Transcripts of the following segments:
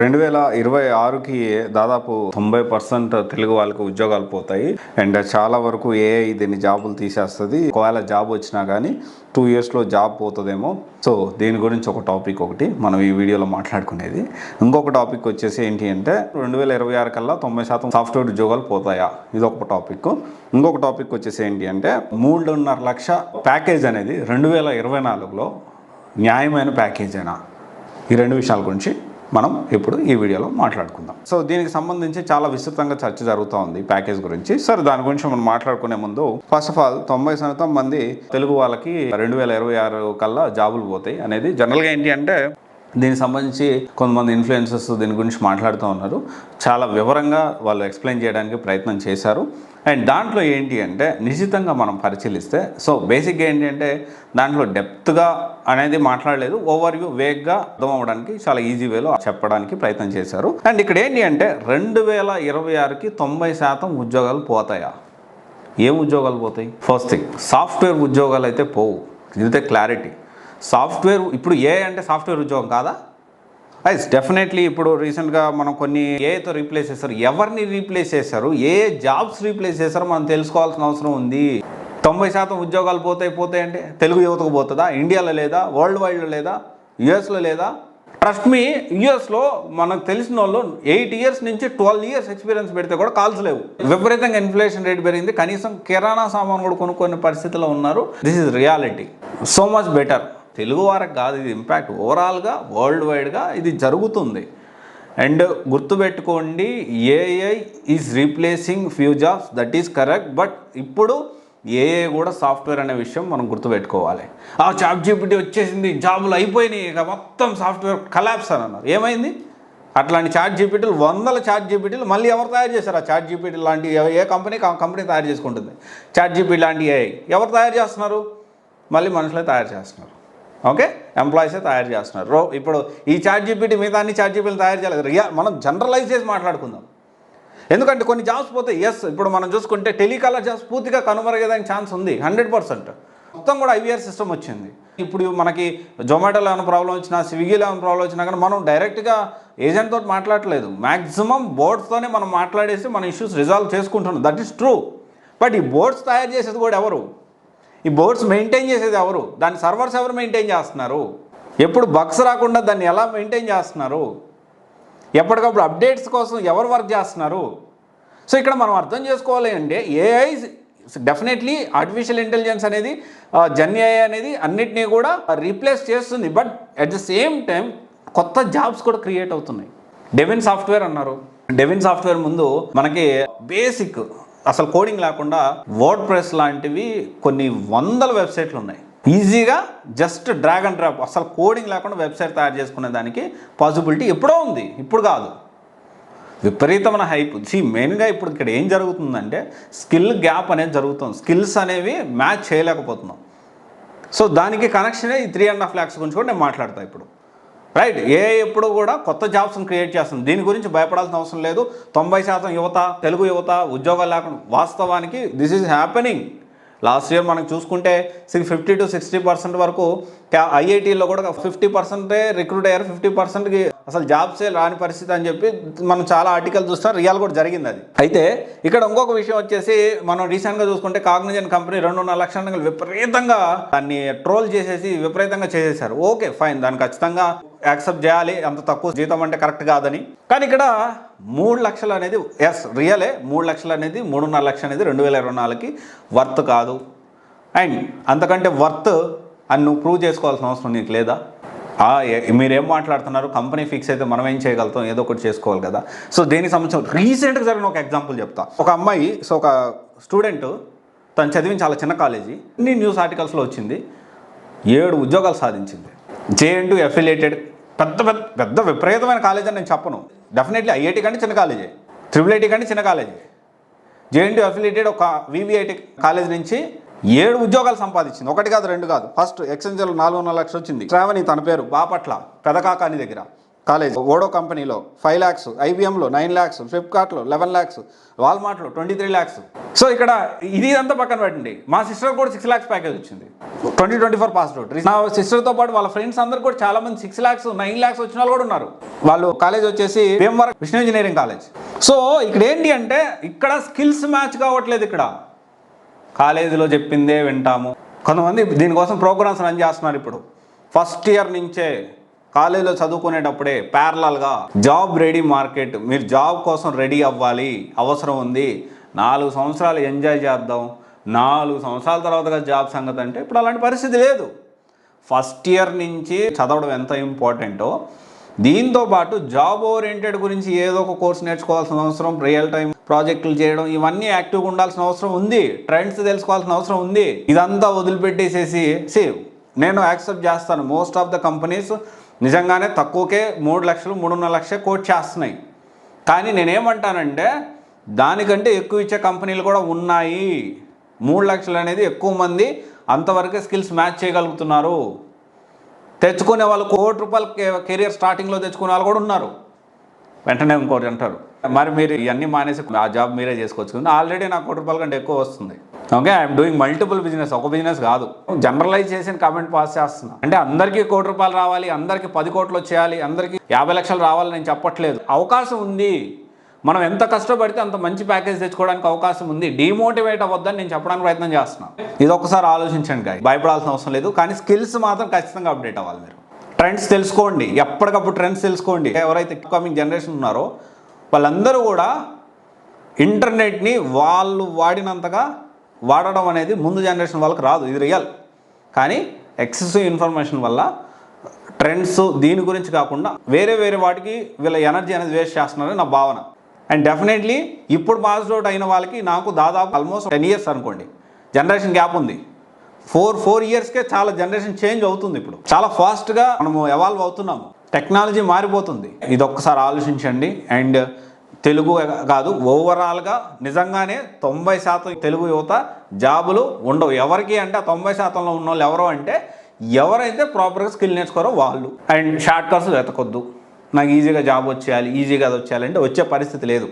2026కి దాదాపు 90% తెలుగు వాళ్ళకి ఉద్యోగాలు పోతాయి. అండ్ చాలా వరకు ఏఐ దీన్ని జాబులు తీసేస్తుంది. ఒకవేళ జాబ్ వచ్చినా కానీ 2 ఇయర్స్లో జాబ్ పోతుందేమో. సో దీని గురించి ఒక టాపిక్ ఒకటి మనం ఈ వీడియోలో మాట్లాడుకునేది. ఇంకొక టాపిక్ వచ్చేసి ఏంటి అంటే 2026 కల్లా 90% సాఫ్ట్వేర్ ఉద్యోగాలు పోతాయా, ఇది ఒక టాపిక్. ఇంకొక టాపిక్ వచ్చేసి ఏంటి అంటే 3.5 లక్ష ప్యాకేజ్ అనేది 2024లో న్యాయమైన ప్యాకేజేనా, ఈ రెండు విషయాల గురించి మనం ఇప్పుడు ఈ వీడియోలో మాట్లాడుకుందాం. సో దీనికి సంబంధించి చాలా విస్తృతంగా చర్చ జరుగుతూ ఉంది ప్యాకేజ్ గురించి. సరే, దాని గురించి మనం మాట్లాడుకునే ముందు ఫస్ట్ ఆఫ్ ఆల్ 90% మంది తెలుగు వాళ్ళకి 2026 కల్లా జాబులు పోతాయి అనేది జనరల్గా ఏంటి అంటే దీనికి సంబంధించి కొంతమంది ఇన్ఫ్లుయెన్సర్స్ దీని గురించి మాట్లాడుతూ ఉన్నారు. చాలా వివరంగా వాళ్ళు ఎక్స్ప్లెయిన్ చేయడానికి ప్రయత్నం చేశారు. అండ్ దాంట్లో ఏంటి అంటే నిశ్చితంగా మనం పరిశీలిస్తే సో బేసిక్గా ఏంటి అంటే దాంట్లో డెప్త్గా అనేది మాట్లాడలేదు, ఓవర్వ్యూ వేగ్గా అర్థం అవ్వడానికి చాలా ఈజీ వేలో చెప్పడానికి ప్రయత్నం చేశారు. అండ్ ఇక్కడ ఏంటి అంటే 2026కి 90% ఉద్యోగాలు పోతాయా? ఏం ఉద్యోగాలు పోతాయి? ఫస్ట్ థింగ్, సాఫ్ట్వేర్ ఉద్యోగాలు అయితే పోవు, ఇదైతే క్లారిటీ. సాఫ్ట్వేర్ ఇప్పుడు ఏ అంటే సాఫ్ట్వేర్ ఉద్యోగం కాదా? Ice definitely. ఇప్పుడు రీసెంట్గా మనం కొన్ని ఏతో రీప్లేస్ చేశారు. ఎవరిని రీప్లేస్ చేశారు, ఏ జాబ్స్ రీప్లేస్ చేశారో మనం తెలుసుకోవాల్సిన అవసరం ఉంది. 90% ఉద్యోగాలు పోతాయి అంటే తెలుగు యువతకు పోతుందా? ఇండియాలో లేదా? వరల్డ్ వైడ్లో లేదా? యుఎస్లో లేదా? ట్రస్ట్ మీ, యుఎస్లో మనకు తెలిసిన వాళ్ళు 8 ఇయర్స్ నుంచి 12 ఇయర్స్ ఎక్స్పీరియన్స్ పెడితే కూడా కాల్స్ లేవు. విపరీతంగా ఇన్ఫ్లేషన్ రేట్ పెరిగింది, కనీసం కిరాణా సామాన్ కూడా కొనుక్కునే పరిస్థితిలో ఉన్నారు. This is reality. So much better. Telugu వారికి కాదు ఇది, ఇంపాక్ట్ ఓవరాల్గా వరల్డ్ వైడ్గా ఇది జరుగుతుంది. అండ్ గుర్తుపెట్టుకోండి, AI is replacing few jobs, that is correct. But ఇప్పుడు ఏఐ కూడా సాఫ్ట్వేర్ అనే విషయం మనం గుర్తుపెట్టుకోవాలి. ChatGPT వచ్చేసింది, జాబులు అయిపోయినాయి, ఇక మొత్తం సాఫ్ట్వేర్ కలాప్స్ అని అన్నారు. ఏమైంది? అట్లాంటి ChatGPTలు 100 ChatGPTలు మళ్ళీ ఎవరు తయారు చేశారు? ఆ ChatGPT లాంటి ఏ కంపెనీ తయారు చేసుకుంటుంది? ChatGPT లాంటి ఏఐ ఎవరు తయారు చేస్తున్నారు? మళ్ళీ మనుషులే తయారు చేస్తున్నారు. ఓకే, ఎంప్లాయీసే తయారు చేస్తున్నారు. ఇప్పుడు ఈ ChatGPT మిగతా అన్ని ChatGPTలు తయారు చేయలేదు. మనం జనరలైజ్ చేసి మాట్లాడుకుందాం. ఎందుకంటే కొన్ని జాబ్స్ పోతే ఎస్, ఇప్పుడు మనం చూసుకుంటే టెలికాలర్ జాబ్స్ పూర్తిగా కనుమరుగేదానికి ఛాన్స్ ఉంది 100%. మొత్తం కూడా IVR సిస్టమ్ వచ్చింది. ఇప్పుడు మనకి జొమాటోలో ఏమైనా ప్రాబ్లం వచ్చినా, స్విగ్గీలో ఏమైనా ప్రాబ్లం వచ్చినా కానీ మనం డైరెక్ట్గా ఏజెంట్ తోటి మాట్లాడలేదు. మ్యాక్సిమం బోర్డ్స్తోనే మనం మాట్లాడేసి మన ఇష్యూస్ రిజాల్వ్ చేసుకుంటున్నాం. That is true. బట్ ఈ బోర్డ్స్ తయారు చేసేది కూడా ఎవరు? ఈ బోర్డ్స్ మెయింటైన్ చేసేది ఎవరు? దాని సర్వర్స్ ఎవరు మెయింటైన్ చేస్తున్నారు? ఎప్పుడు బగ్స్ రాకుండా దాన్ని ఎలా మెయింటైన్ చేస్తున్నారు? ఎప్పటికప్పుడు అప్డేట్స్ కోసం ఎవరు వర్క్ చేస్తున్నారు? సో ఇక్కడ మనం అర్థం చేసుకోవాలి అంటే ఏఐ డెఫినెట్లీ ఆర్టిఫిషియల్ ఇంటెలిజెన్స్ అనేది జెన్ AI అనేది అన్నిటినీ కూడా రీప్లేస్ చేస్తుంది. But at the same time కొత్త జాబ్స్ కూడా క్రియేట్ అవుతున్నాయి. డెవిన్ సాఫ్ట్వేర్ అన్నారు. డెవిన్ సాఫ్ట్వేర్ ముందు మనకి బేసిక్ అసలు కోడింగ్ లేకుండా వర్డ్ ప్రెస్ లాంటివి కొన్ని వందల వెబ్సైట్లు ఉన్నాయి. ఈజీగా జస్ట్ డ్రాగ్ అండ్ డ్రాప్, అసలు కోడింగ్ లేకుండా వెబ్సైట్ తయారు చేసుకునే దానికి పాసిబిలిటీ ఎప్పుడో ఉంది, ఇప్పుడు కాదు. విపరీతమైన హైప్. మెయిన్గా ఇప్పుడు ఇక్కడ ఏం జరుగుతుందంటే స్కిల్ గ్యాప్ అనేది జరుగుతుంది. స్కిల్స్ అనేవి మ్యాచ్ చేయలేకపోతున్నాం. సో దానికి కనెక్షనే ఈ 3.5 lakhs గురించి కూడా నేను మాట్లాడతాను ఇప్పుడు. రైట్, ఎప్పుడు కూడా కొత్త జాబ్స్ని క్రియేట్ చేస్తుంది. దీని గురించి భయపడాల్సిన అవసరం లేదు. 90% యువత, తెలుగు యువత ఉద్యోగాలు లేకుండా, వాస్తవానికి this is happening. Last year మనకు చూసుకుంటే 50 to 60% వరకు IITలో కూడా 50% రిక్రూట్ అయ్యారు, 50%కి అసలు జాబ్సే రాని పరిస్థితి అని చెప్పి మనం చాలా ఆర్టికల్ చూస్తాం. రియల్ కూడా జరిగింది అది. అయితే ఇక్కడ ఇంకొక విషయం వచ్చేసి మనం రీసెంట్గా చూసుకుంటే కాగ్నిజెంట్ కంపెనీ 2.5 లక్షల విపరీతంగా దాన్ని ట్రోల్ చేసేసి విపరీతంగా చేసేసారు. ఓకే ఫైన్, దాన్ని ఖచ్చితంగా యాక్సెప్ట్ చేయాలి, అంత తక్కువ జీతం అంటే కరెక్ట్ కాదని. కానీ ఇక్కడ 3 లక్షలు అనేది ఎస్ రియలే, 3 లక్షలు అనేది 3.5 లక్షలు అనేది 2024కి వర్త్ కాదు. అండ్ అంతకంటే వర్త్ అని నువ్వు ప్రూవ్ చేసుకోవాల్సిన అవసరం నీకు లేదా? మీరేం మాట్లాడుతున్నారు? కంపెనీ ఫిక్స్ అయితే మనం ఏం చేయగలుగుతాం, ఏదో ఒకటి చేసుకోవాలి కదా. సో దీనికి సంబంధించిన రీసెంట్గా జరిగిన ఒక ఎగ్జాంపుల్ చెప్తా. ఒక అమ్మాయి, సో ఒక స్టూడెంట్, తను చదివిన చాలా చిన్న కాలేజీ, అన్ని న్యూస్ ఆర్టికల్స్లో వచ్చింది, 7 ఉద్యోగాలు సాధించింది. JNTU అఫిలియేటెడ్ పెద్ద విపరీతమైన కాలేజ్ అని నేను చెప్పను. డెఫినెట్లీ IIT కంటే చిన్న కాలేజే, IIIT కంటే చిన్న కాలేజే. JNTU అఫిలియేటెడ్ ఒక VVIT కాలేజ్ నుంచి 7 ఉద్యోగాలు సంపాదించింది. 1 కాదు 2 కాదు. ఫస్ట్ ఎక్సెంజర్లో 4.5 లక్షలు వచ్చింది. శ్రావణి తన పేరు, బాపట్ల పెదకాకాని దగ్గర కాలేజ్ ఓడో కంపెనీలో 5 lakhs, IBMలో 9 lakhs, ఫ్లిప్కార్ట్లో 11 lakhs, వాల్మార్ట్లో 23 lakhs. సో ఇక్కడ ఇది అంతా పక్కన పెట్టండి, మా సిస్టర్ కూడా 6 lakhs ప్యాకేజ్ వచ్చింది 2024 పాస్ అవుట్. నా సిస్టర్తో పాటు వాళ్ళ ఫ్రెండ్స్ అందరు కూడా చాలా మంది 6 lakhs, 9 lakhs వచ్చిన వాళ్ళు కూడా ఉన్నారు. వాళ్ళు కాలేజ్ వచ్చేసి Bhimavaram Vishnu engineering college. So ఇక్కడ ఏంటి అంటే ఇక్కడ స్కిల్స్ మ్యాచ్ కావట్లేదు. ఇక్కడ కాలేజీలో చెప్పిందే వింటాము. కొంతమంది దీనికోసం ప్రోగ్రామ్స్ రన్ చేస్తున్నారు. ఇప్పుడు ఫస్ట్ ఇయర్ నుంచే కాలేజీలో చదువుకునేటప్పుడే ప్యారలల్గా జాబ్ రెడీ మార్కెట్, మీరు జాబ్ కోసం రెడీ అవ్వాలి, అవసరం ఉంది, 4 సంవత్సరాలు ఎంజాయ్ చేద్దాం, 4 సంవత్సరాల తర్వాత జాబ్ సంగతి అంటే ఇప్పుడు అలాంటి పరిస్థితి లేదు. ఫస్ట్ ఇయర్ నుంచి చదవడం ఎంత ఇంపార్టెంటో దీంతో పాటు జాబ్ ఓరియంటెడ్ గురించి ఏదో ఒక కోర్స్ నేర్చుకోవాల్సిన అవసరం, రియల్ టైం ప్రాజెక్టులు చేయడం, ఇవన్నీ యాక్టివ్గా ఉండాల్సిన అవసరం ఉంది, ట్రెండ్స్ తెలుసుకోవాల్సిన అవసరం ఉంది. ఇదంతా వదిలిపెట్టేసేసి నేను యాక్సెప్ట్ చేస్తాను, మోస్ట్ ఆఫ్ ద కంపెనీస్ నిజంగానే తక్కువకే 3 లక్షలు 3.5 లక్షలు కోట్ చేస్తున్నాయి. కానీ నేనేమంటానంటే దానికంటే ఎక్కువ ఇచ్చే కంపెనీలు కూడా ఉన్నాయి. 3 లక్షలు అనేది ఎక్కువ మంది అంతవరకే స్కిల్స్ మ్యాచ్ చేయగలుగుతున్నారు. తెచ్చుకునే వాళ్ళు ₹1,00,00,000 కెరియర్ స్టార్టింగ్లో తెచ్చుకునే వాళ్ళు కూడా ఉన్నారు. వెంటనే ఇంకోటి అంటారు, మరి మీరు ఇవన్నీ మానేసి ఆ జాబ్ మీరే చేసుకోవచ్చు. ఆల్రెడీ నాకు ₹1,00,00,000 కంటే ఎక్కువ వస్తుంది. Okay, I'm doing multiple business, ఒక బిజినెస్ కాదు. జనరలైజ్ చేసిన కామెంట్ పాస్ చేస్తున్నా. అంటే అందరికీ ₹1,00,00,000 రావాలి, అందరికీ 10 కోట్లు వచ్చేయాలి, అందరికీ 50 లక్షలు రావాలని నేను చెప్పట్లేదు. అవకాశం ఉంది, మనం ఎంత కష్టపడితే అంత మంచి ప్యాకేజ్ తెచ్చుకోవడానికి అవకాశం ఉంది. డిమోటివేట్ అవ్వద్దని నేను చెప్పడానికి ప్రయత్నం చేస్తున్నాను. ఇది ఒక్కసారి ఆలోచించండి గాయ్, భయపడాల్సిన అవసరం లేదు. కానీ స్కిల్స్ మాత్రం ఖచ్చితంగా అప్డేట్ అవ్వాలి. మీరు ట్రెండ్స్ తెలుసుకోండి, ఎప్పటికప్పుడు ట్రెండ్స్ తెలుసుకోండి. ఎవరైతే కమింగ్ జనరేషన్ ఉన్నారో వాళ్ళందరూ కూడా ఇంటర్నెట్ని వాళ్ళు వాడినంతగా వాడడం అనేది ముందు జనరేషన్ వాళ్ళకి రాదు, ఇది రియల్. కానీ ఎక్సెసివ్ ఇన్ఫర్మేషన్ వల్ల ట్రెండ్స్ దీని గురించి కాకుండా వేరే వేరే వాటికి వీళ్ళ ఎనర్జీ అనేది వేస్ట్ చేస్తున్నారని నా భావన. అండ్ డెఫినెట్లీ ఇప్పుడు పాస్డ్ అవుట్ అయిన వాళ్ళకి నాకు దాదాపు ఆల్మోస్ట్ 10 years అనుకోండి జనరేషన్ గ్యాప్ ఉంది. 4 yearsకే చాలా జనరేషన్ చేంజ్ అవుతుంది. ఇప్పుడు చాలా ఫాస్ట్గా మనము ఎవాల్వ్ అవుతున్నాము, టెక్నాలజీ మారిపోతుంది. ఇది ఒక్కసారి ఆలోచించండి. అండ్ తెలుగు కాదు, ఓవరాల్గా నిజంగానే 90% తెలుగు యువత జాబులు ఉండవు. ఎవరికి అంటే ఆ 90%లో ఉన్న వాళ్ళు ఎవరో అంటే ఎవరైతే ప్రాపర్గా స్కిల్ నేర్చుకోరో వాళ్ళు. అండ్ షార్ట్ కట్స్ వెతకొద్దు, నాకు ఈజీగా జాబ్ వచ్చేయాలి, ఈజీగా అది వచ్చేయాలంటే వచ్చే పరిస్థితి లేదు.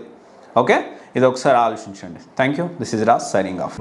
ఓకే, ఇది ఒకసారి ఆలోచించండి. Thank you. This is Raj signing off.